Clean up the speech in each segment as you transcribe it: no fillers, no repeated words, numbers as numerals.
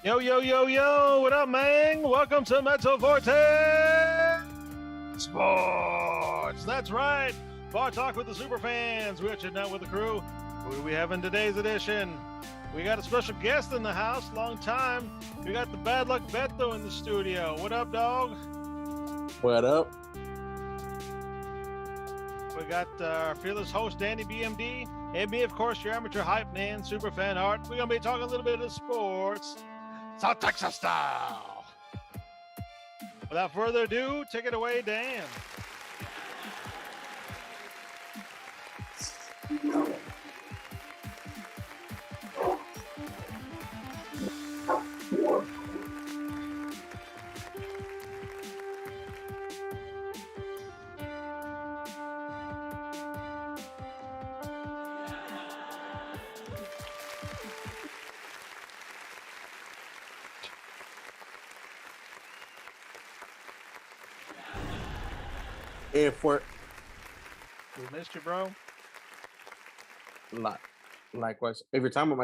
Yo, yo, yo, yo, what up, man? Welcome to Mezzo Forte Sports. That's right. Bar Talk with the Superfans. We're chilling out with the crew. Who do we have in today's edition? We got a special guest in the house, long time. We got the Bad Luck Beto in the studio. What up, dog? What up? We got our fearless host, Danny BMD. And me, of course, your amateur hype man, Superfan Art. We're going to be talking a little bit of sports. South Texas style. Without further ado, take it away, Dan. If we're We missed you, bro. likewise, every time on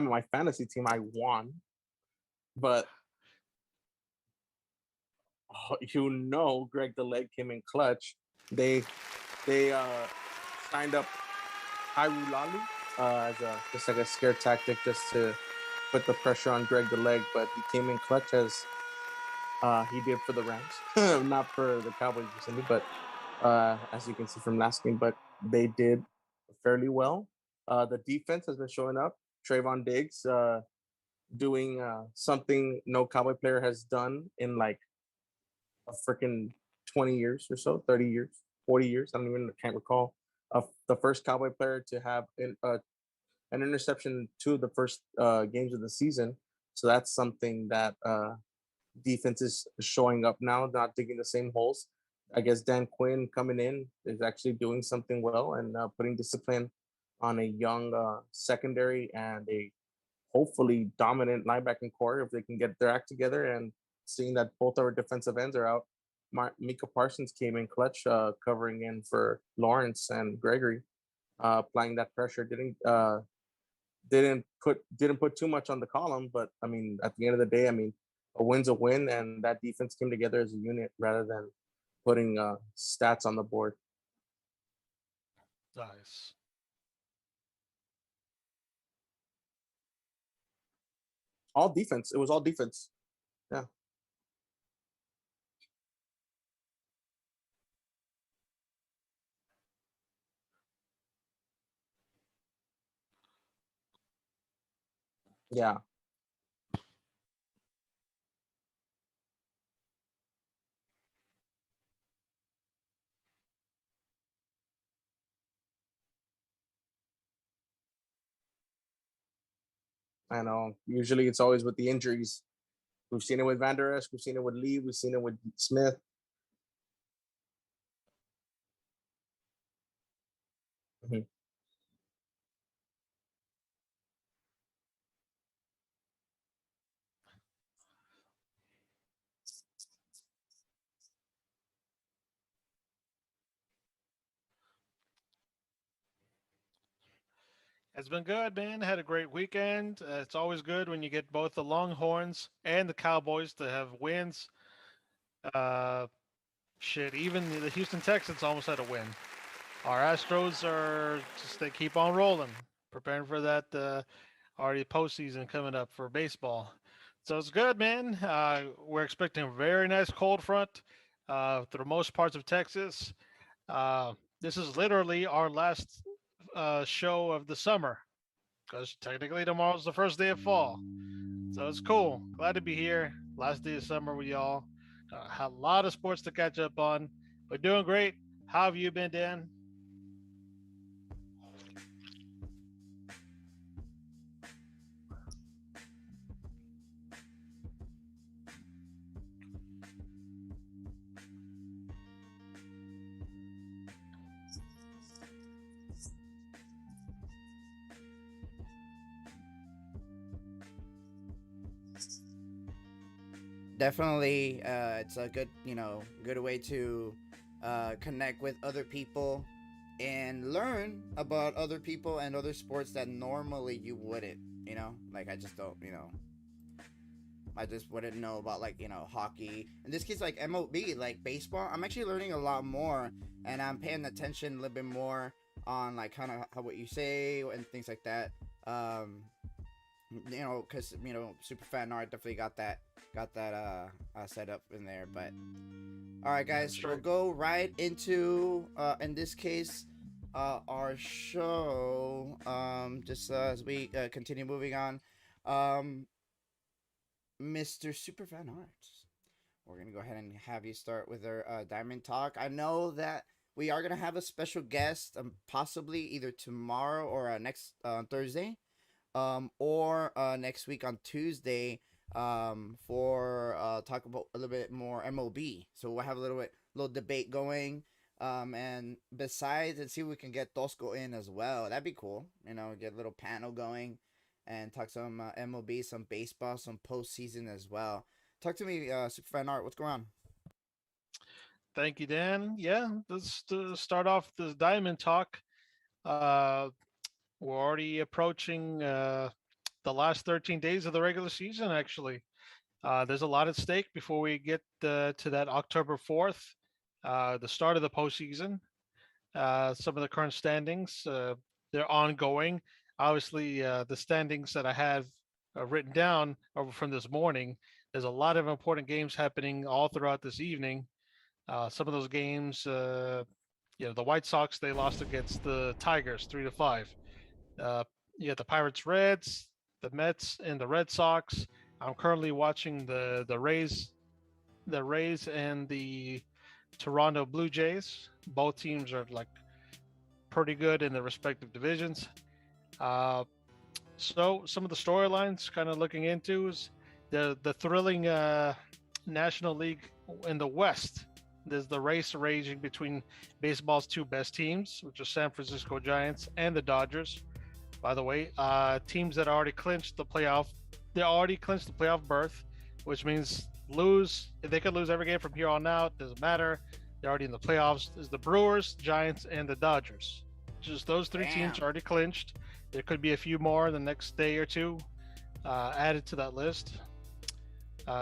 my fantasy team, I won. But Greg the Leg came in clutch. They signed up Hirulali as just like a scare tactic, just to put the pressure on Greg the Leg. But he came in clutch as he did for the Rams, not for the Cowboys recently, but as you can see from last game. But they did fairly well. The defense has been showing up. Trayvon Diggs doing something no Cowboy player has done in like a freaking 20 years or so, 30 years, 40 years. Can't recall. The first Cowboy player to have an interception to the first games of the season. So that's something that defense is showing up now, not digging the same holes. I guess Dan Quinn coming in is actually doing something well and putting discipline on a young secondary and a hopefully dominant linebacking core if they can get their act together. And seeing that both our defensive ends are out, Micah Parsons came in clutch, covering in for Lawrence and Gregory, applying that pressure. Didn't put too much on the column, but I mean, at the end of the day, I mean, a win's a win, and that defense came together as a unit rather than putting stats on the board. Nice. All defense. It was all defense. Yeah. Yeah. I know. Usually it's always with the injuries. We've seen it with Van Der Esch. We've seen it with Lee. We've seen it with Smith. Mhm. It's been good, man. Had a great weekend. It's always good when you get both the Longhorns and the Cowboys to have wins. Uh, even the Houston Texans almost had a win. Our Astros they keep on rolling, preparing for that already postseason coming up for baseball. So it's good, man. We're expecting a very nice cold front through most parts of Texas. This is literally our last show of the summer because technically tomorrow's the first day of fall. So it's cool. Glad to be here. Last day of summer with y'all. Had a lot of sports to catch up on. But doing great. How have you been, Dan? Definitely, it's a good way to connect with other people and learn about other people and other sports that normally you wouldn't. Like I just don't. I just wouldn't know about like hockey. In this case, like MLB, like baseball. I'm actually learning a lot more, and I'm paying attention a little bit more on like kind of how what you say and things like that. Um, because super fan art definitely got that set up in there. But all right, guys, we'll go right into in this case our show. Just as we continue moving on, Mr. Superfan Arts, we're gonna go ahead and have you start with our Diamond Talk. I know that we are gonna have a special guest, possibly either tomorrow or next Thursday, or next week on Tuesday, for talk about a little bit more MLB. So we'll have a little debate going. And besides, and see if we can get Tosco in as well. That'd be cool. Get a little panel going and talk some MLB, some baseball, some postseason as well. Talk to me, Superfan Art. What's going on? Thank you, Dan. Yeah, let's start off this Diamond Talk. Uh, we're already approaching the last 13 days of the regular season, actually. There's a lot at stake before we get to that October 4th, the start of the postseason. Some of the current standings, they're ongoing. Obviously, the standings that I have written down over from this morning, there's a lot of important games happening all throughout this evening. Some of those games, the White Sox, they lost against the Tigers 3-5. You got the Pirates, Reds, the Mets, and the Red Sox. I'm currently watching the Rays and the Toronto Blue Jays. Both teams are like pretty good in their respective divisions. So some of the storylines kind of looking into is the thrilling National League in the West. There's the race raging between baseball's two best teams, which are San Francisco Giants and the Dodgers. By the way, teams that already clinched the playoff, berth, which means they could lose every game from here on out. Doesn't matter. They're already in the playoffs. Is the Brewers, Giants, and the Dodgers. Just those three teams already clinched. There could be a few more the next day or two added to that list.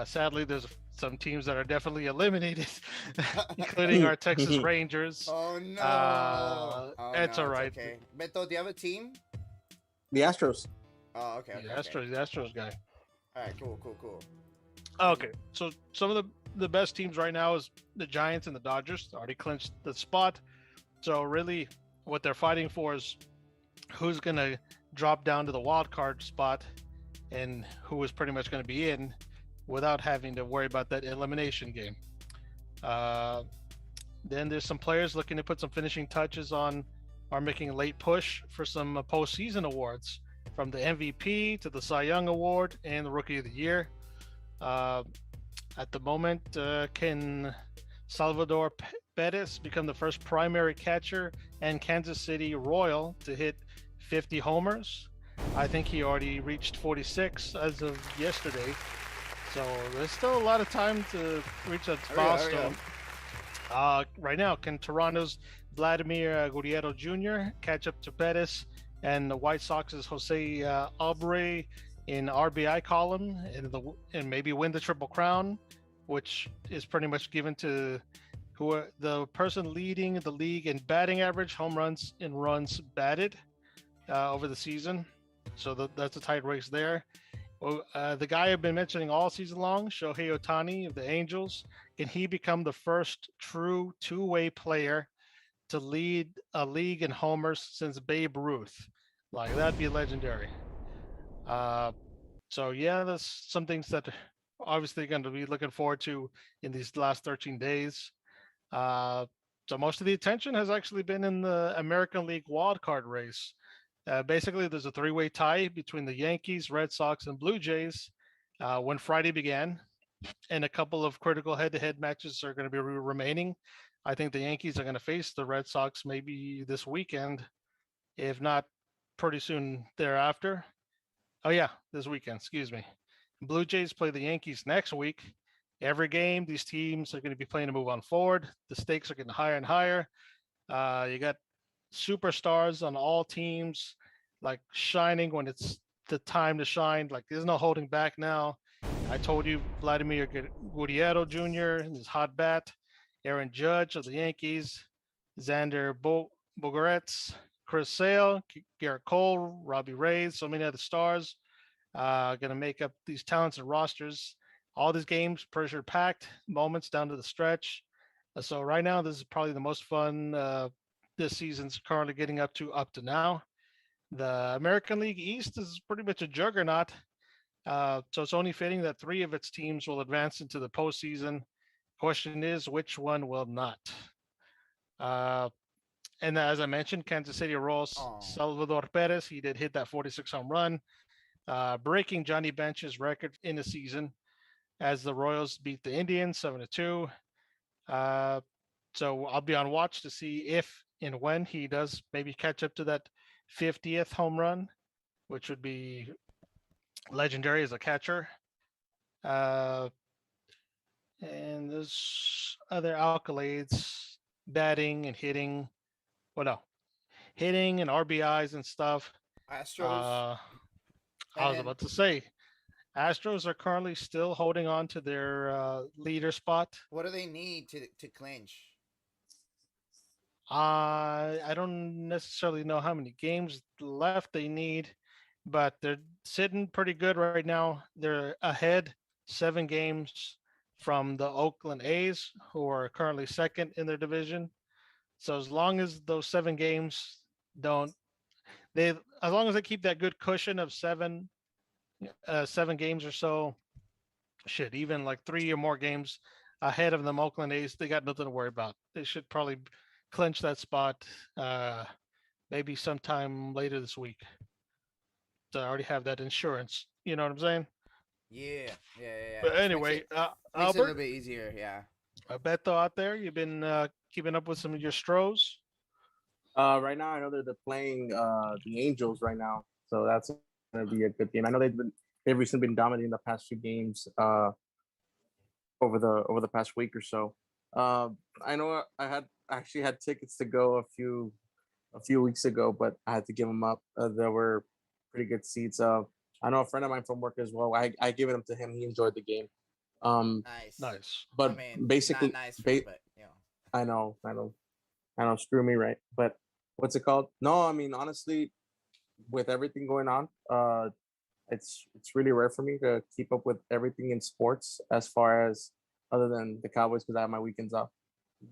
Sadly, there's some teams that are definitely eliminated, including our Texas Rangers. Oh no! It's all right. Okay. Beto, do you have a team? The Astros. Oh, okay. The Astros guy. All right, cool. Okay, so some of the best teams right now is the Giants and the Dodgers. Already clinched the spot. So really, what they're fighting for is who's gonna drop down to the wild card spot, and who is pretty much going to be in without having to worry about that elimination game. Then there's some players looking to put some finishing touches on, are making a late push for some postseason awards, from the MVP to the Cy Young Award and the Rookie of the Year. At the moment, can Salvador Perez become the first primary catcher and Kansas City Royal to hit 50 homers? I think he already reached 46 as of yesterday. So there's still a lot of time to reach that milestone. Right now, can Toronto's Vladimir Guerrero Jr. catch up to Perez and the White Sox's Jose Albre in RBI column and maybe win the Triple Crown, which is pretty much given to the person leading the league in batting average, home runs, and runs batted over the season. So that's a tight race there. Well, the guy I've been mentioning all season long, Shohei Ohtani of the Angels, can he become the first true two-way player to lead a league in homers since Babe Ruth? Like, that'd be legendary. So yeah, that's some things that obviously going to be looking forward to in these last 13 days. So most of the attention has actually been in the American League wildcard race. Basically, there's a three-way tie between the Yankees, Red Sox, and Blue Jays when Friday began, and a couple of critical head-to-head matches are going to be remaining. I think the Yankees are going to face the Red Sox maybe this weekend, if not pretty soon thereafter. Oh yeah, this weekend, excuse me. Blue Jays play the Yankees next week. Every game, these teams are going to be playing to move on forward. The stakes are getting higher and higher. You got superstars on all teams, like shining when it's the time to shine. Like, there's no holding back now. I told you Vladimir Gurriero Jr., his hot bat, Aaron Judge of the Yankees, Xander Bogaerts, Chris Sale, Garrett Cole, Robbie Ray, so many other stars going to make up these talented rosters. All these games, pressure packed moments down to the stretch. So right now, this is probably the most fun this season's currently getting up to now. The American League East is pretty much a juggernaut. So it's only fitting that three of its teams will advance into the postseason. Question is, which one will not? Uh, and as I mentioned, Kansas City Royals, Oh, Salvador Perez, he did hit that 46 home run, breaking Johnny Bench's record in the season as the Royals beat the Indians 7-2. Uh, so I'll be on watch to see if and when he does maybe catch up to that 50th home run, which would be legendary as a catcher. Uh, and there's other accolades, batting and hitting. Well, no, hitting and RBIs and stuff. Astros, Uh, I was and about to say, Astros are currently still holding on to their leader spot. what do they need to clinch? I don't necessarily know how many games left they need, but they're sitting pretty good right now. They're ahead 7 games from the Oakland A's, who are currently second in their division. So as long as those 7 games don't they as long as they keep that good cushion of 7 games or so, shit, even like 3 or more games ahead of them Oakland A's, they got nothing to worry about. They should probably clinch that spot uh maybe sometime later this week. So I already have that insurance. You know what I'm saying? Yeah, yeah. But Which makes anyway, it a little Albert, bit easier. Yeah. I bet though out there you've been keeping up with some of your Stros. Right now, I know they're playing the Angels right now, so that's gonna be a good game. I know they've recently been dominating the past few games over the past week or so. I know I had actually had tickets to go a few weeks ago, but I had to give them up. There were pretty good seats. I know a friend of mine from work as well. I gave them to him. He enjoyed the game. Um, Nice. Nice. I but mean, not basically, nice for you, but I know, screw me, right? But what's it called? No, I mean, honestly, with everything going on, it's really rare for me to keep up with everything in sports as far as other than the Cowboys because I have my weekends off.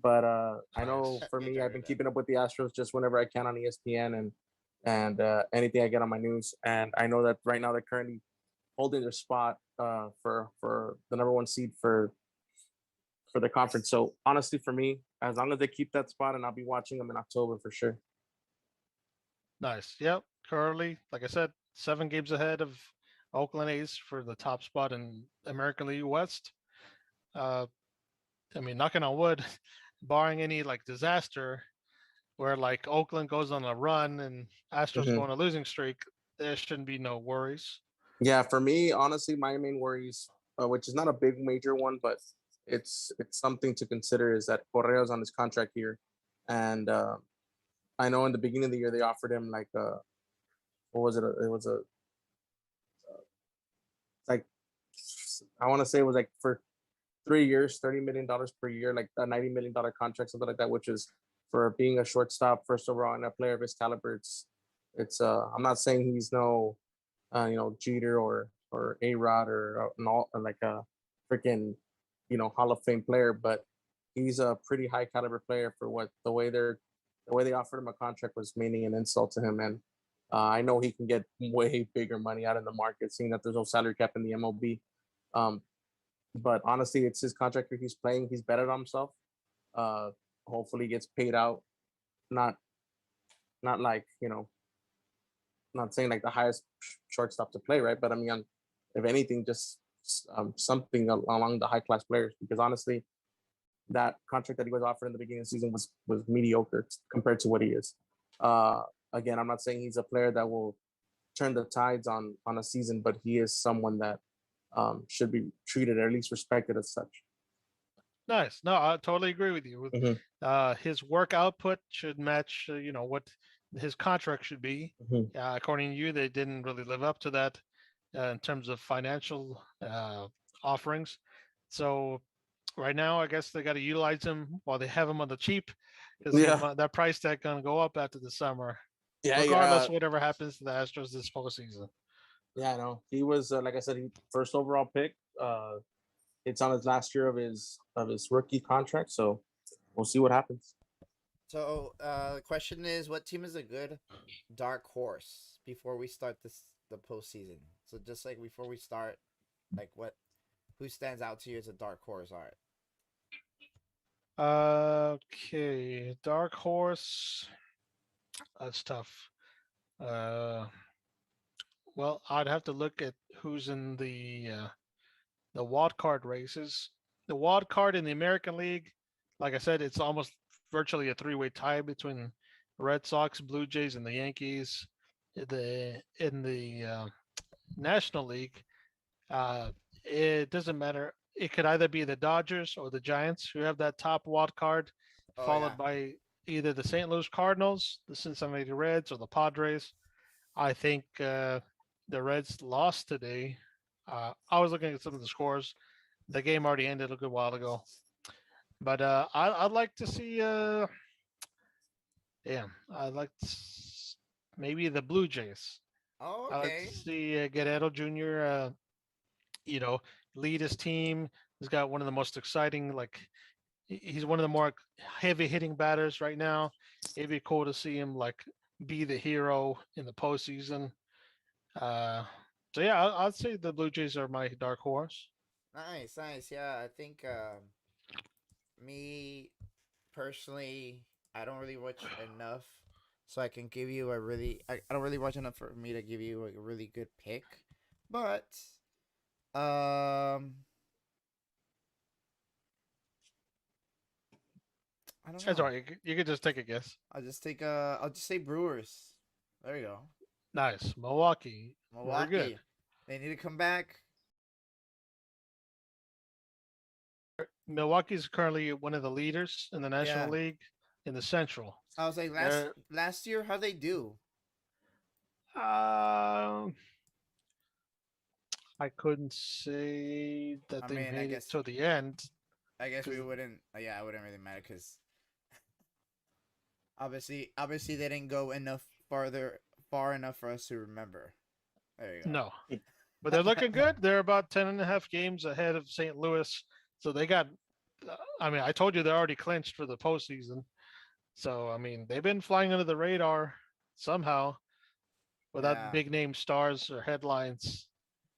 But I know Nice. for get me, I've tired been of that. keeping up with the Astros just whenever I can on ESPN and anything I get on my news. And I know that right now they're currently holding their spot for the number one seed for the conference. So honestly, for me, as long as they keep that spot, and I'll be watching them in October for sure. Nice. Yep. Currently, like I said, 7 games ahead of Oakland A's for the top spot in American League West. Uh, I mean, knocking on wood, barring any like disaster where like Oakland goes on a run and Astros go Hmm. on a losing streak, there shouldn't be no worries. Yeah, for me, honestly, my main worries, which is not a big major one, but it's something to consider, is that Correa's on his contract here, and I know in the beginning of the year they offered him like what was it? It was a like I want to say it was like for 3 years, $30 million per year, like a $90 million contract, something like that, which is for being a shortstop, first overall, and a player of his caliber. It's I'm not saying he's no Jeter or A Rod or an all like a freaking Hall of Fame player, but he's a pretty high caliber player for what the way they offered him a contract was meaning an insult to him, and I know he can get way bigger money out in the market, seeing that there's no salary cap in the MLB. Um, but honestly, it's his contract he's playing. He's betted on himself. Uh, Hopefully, he gets paid out. Not not like not saying like the highest shortstop to play, right? But I mean, if anything, just something along the high class players. Because honestly, that contract that he was offered in the beginning of the season was mediocre compared to what he is. Uh, Again, I'm not saying he's a player that will turn the tides on a season, but he is someone that should be treated or at least respected as such. Nice. No, I totally agree with you. Hmm. His work output should match, what his contract should be. Hmm. According to you, they didn't really live up to that in terms of financial offerings. So right now, I guess they got to utilize them while they have them on the cheap, because Yeah, that price tag gonna go up after the summer, yeah, regardless whatever happens to the Astros this postseason. yeah. I know he was like I said, he first overall pick. It's on his last year of his rookie contract, so we'll see what happens. So the question is, what team is a good dark horse before we start the postseason? So just like before we start, like who stands out to you as a dark horse? All right. Okay, dark horse. That's tough. Uh, well, I'd have to look at who's in the wild card races. The wild card in the American League, like I said, it's almost virtually a three-way tie between Red Sox, Blue Jays, and the Yankees. In the National League, uh, it doesn't matter. It could either be the Dodgers or the Giants who have that top wild card, Oh yeah. followed by either the St. Louis Cardinals, the Cincinnati Reds, or the Padres. I think the Reds lost today. I was looking at some of the scores. The game already ended a good while ago. But I'd like to see, I'd like to maybe the Blue Jays. Oh, I'd like to okay. see Guerrero Jr. You know, lead his team. He's got one of the most exciting, like he's one of the more heavy hitting batters right now. It'd be cool to see him like be the hero in the postseason. Uh, so yeah, I'd say the Blue Jays are my dark horse. Nice, nice. Yeah, I think me personally, I don't really watch enough, so I can give you a really. I don't really watch enough for me to give you a really good pick, but I don't That's know. all right. You could just take a guess. I'll just say Brewers. There you go. Nice, Milwaukee. Very good. Milwaukee. They need to come back. Milwaukee's currently one of the leaders in the National Yeah. League in the Central. I was like They're, last year, how they do? um, I couldn't say that I they mean, made it to the end I guess we because wouldn't. Yeah, it wouldn't really matter because obviously they didn't go far enough for us to remember. There you no, but go. they're looking good. They're about 10 and a half games ahead of St. Louis. So they got, I mean, I told you they're already clinched for the postseason. So, I mean, they've been flying under the radar somehow without Yeah. big name stars or headlines.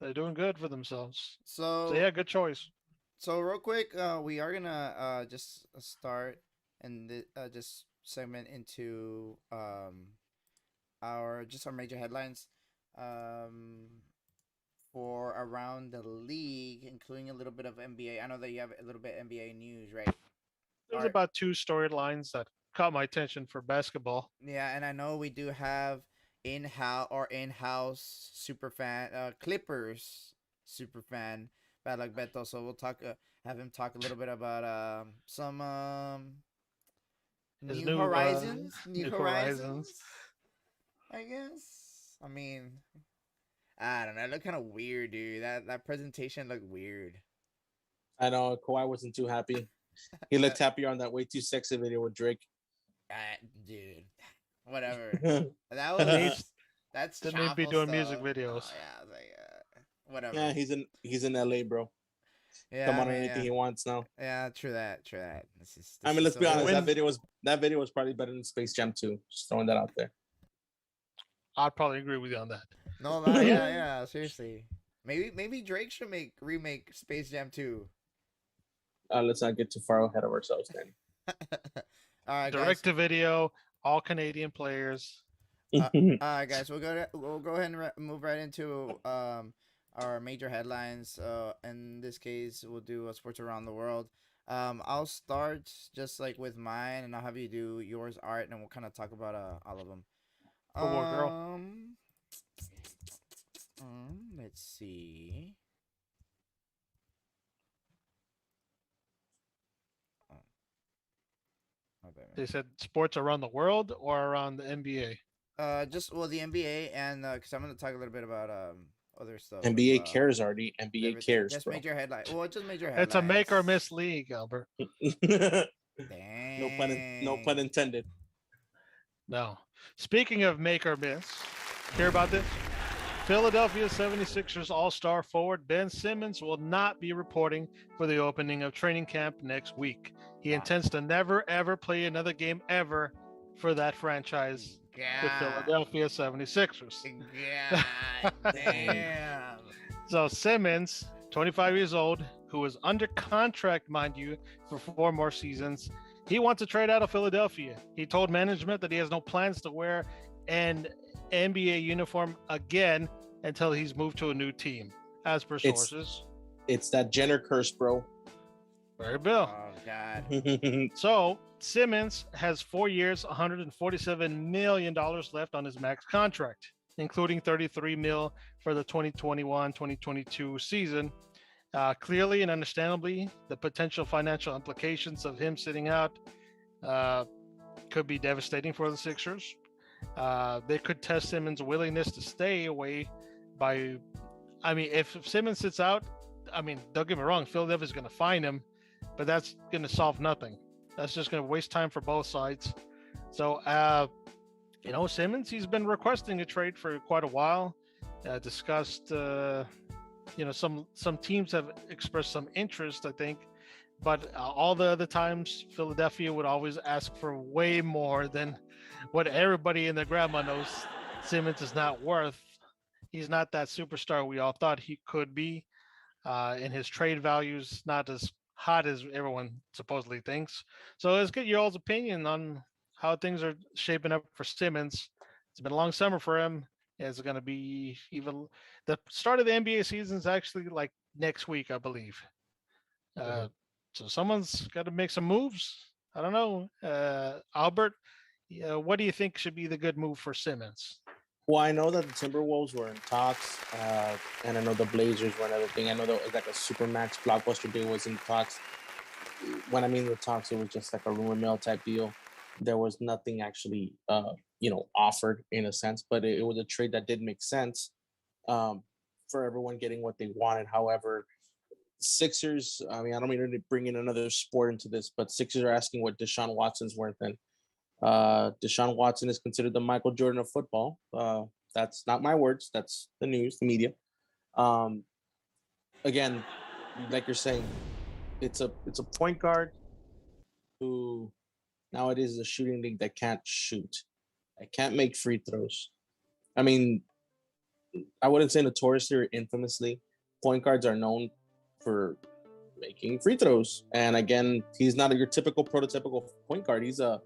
They're doing good for themselves. So, So yeah, good choice. so real quick, we are gonna just start and just segment into our major headlines for around the league, including a little bit of NBA. I know that you have a little bit NBA news, right? All There's right. about two storylines that caught my attention for basketball. Yeah, and I know we do have in-house super fan Clippers super fan Bad Luck Beto. So we'll have him talk a little bit about some His New new Horizons, New New Horizons. Horizons. I guess. I mean, I don't know. It looked kind of weird, dude. That presentation looked weird. I know Kawhi wasn't too happy. He looked happier on that way too sexy video with Drake. Dude, whatever. yeah, That Didn't need was that's didn't need to be travel doing music stuff. Oh videos. yeah, I was like, whatever. he's in LA, bro. Yeah, Come I on, mean, anything yeah, he wants now. yeah. True that. True that. I This mean, is let's be so honest. Win. That video was probably better than Space Jam 2. Just throwing that out there. I'd probably agree with you on that. No, that, yeah, yeah. Seriously, maybe Drake should remake Space Jam 2. Let's not get too far ahead of ourselves, then. All right, guys. Direct to video, all Canadian players. All right, guys. We'll go ahead and move right into our major headlines. In this case, we'll do sports around the world. I'll start just like with mine, and I'll have you do yours, Art, and we'll kind of talk about all of them. Good work, girl. Let's see. Oh, my bad, man. They said sports around the world or around the NBA. Just well, the NBA and because I'm gonna talk a little bit about other stuff as NBA well. cares, already. NBA Everything cares, just bro. made your headline. Well, it just made your It's headlines. a make or miss league, Albert. No pun Dang. intended. No. Speaking of make or miss, hear about this? Philadelphia 76ers All-Star forward Ben Simmons will not be reporting for the opening of training camp next week. He Wow. intends to never, ever play another game ever for that franchise, the God. Philadelphia 76ers. God damn. So Simmons, 25 years old, who is under contract, mind you, for 4 more seasons, he wants to trade out of Philadelphia. He told management that he has no plans to wear an NBA uniform again until he's moved to a new team, as per sources. It's that Jenner curse, bro. Very Bill. Oh God. So Simmons has 4 years, $147 million left on his max contract, including $33 million for the 2021-2022 season. Clearly and understandably, the potential financial implications of him sitting out could be devastating for the Sixers. They could test Simmons' willingness to stay away by, if Simmons sits out, don't get me wrong, Philadelphia's going to fine him, but that's going to solve nothing. That's just going to waste time for both sides. So, Simmons, he's been requesting a trade for quite a while. Discussed, some teams have expressed some interest, I think, but all the other times, Philadelphia would always ask for way more than what everybody and their grandma knows Simmons is not worth. He's not that superstar we all thought he could be. And his trade value's not as hot as everyone supposedly thinks. So let's get your all's opinion on how things are shaping up for Simmons. It's been a long summer for him. It's going to be even the start of the NBA season is actually like next week, I believe. So someone's got to make some moves. I don't know. Albert, what do you think should be the good move for Simmons? Well, I know that the Timberwolves were in talks, and I know the Blazers were another thing. I know that like a Supermax blockbuster deal was in talks. When I mean the talks, it was just like a rumor mill type deal. There was nothing actually, offered in a sense, but it was a trade that did make sense for everyone getting what they wanted. However, Sixers, I don't mean to bring in another sport into this, but Sixers are asking what Deshaun Watson's worth, and Deshaun Watson is considered the Michael Jordan of football. That's not my words. That's the news, the media. Again, like you're saying, it's a point guard who nowadays is a shooting league that can't shoot. I can't make free throws. I wouldn't say notoriously or infamously. Point guards are known for making free throws. And again, he's not your typical prototypical point guard. He's a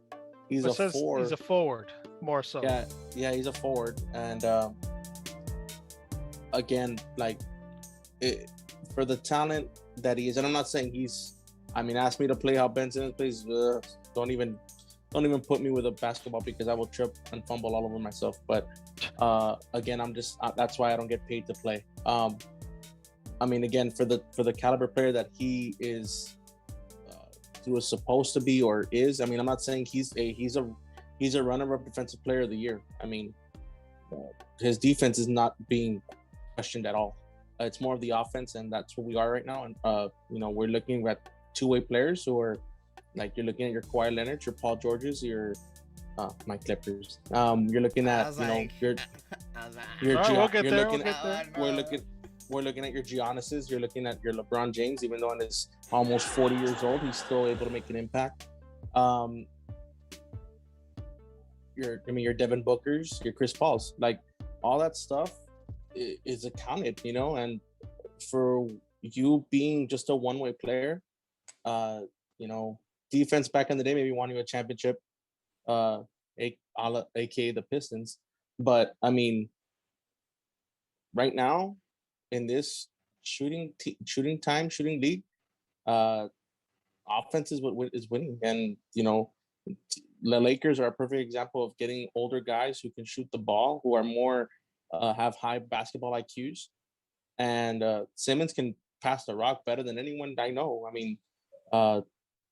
forward. He's a forward, more so. Yeah, he's a forward. And again, for the talent that he is, and I'm not saying ask me to play how Ben Simmons plays. Don't even put me with a basketball because I will trip and fumble all over myself. But again, that's why I don't get paid to play. Again, for the caliber player that he was supposed to be or is. I'm not saying he's a runner-up defensive player of the year. His defense is not being questioned at all. It's more of the offense, and that's what we are right now. And we're looking at two-way players who are like, you're looking at your Kawhi Leonard, your Paul Georges, your my Clippers. You're looking at we're looking at your Giannis's. You're looking at your LeBron James, even though he's almost 40 years old, he's still able to make an impact. Your Devin Bookers, your Chris Pauls, like all that stuff is accounted, and for you being just a one-way player, defense back in the day maybe won you a championship, aka the Pistons, but right now in this shooting league, offense is what is winning. And the Lakers are a perfect example of getting older guys who can shoot the ball, who are more have high basketball IQs, and Simmons can pass the rock better than anyone I know.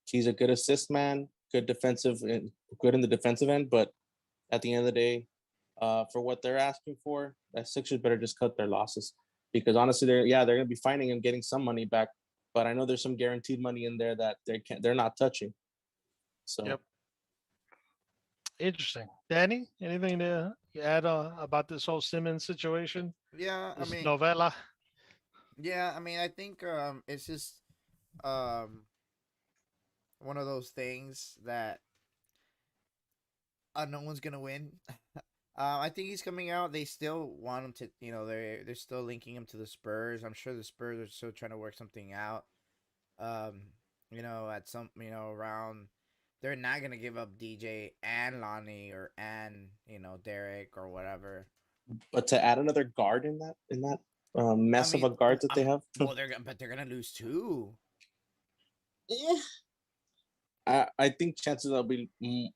He's a good assist man, good defensive and good in the defensive end, but at the end of the day, for what they're asking for, that Sixers better just cut their losses because honestly, they're gonna be finding him, getting some money back. But I know there's some guaranteed money in there that they're not touching. So Yep. Interesting. Danny, anything to add about this whole Simmons situation? Yeah, I This mean, novella? I think it's just um one of those things that no one's gonna win. I think he's coming out. They still want him to, they're still linking him to the Spurs. I'm sure the Spurs are still trying to work something out. At some, around, they're not gonna give up DJ and Lonnie and Derek or whatever. but to add another guard in that mess of a guard that they have, Well, they're gonna lose too. I think chances will be more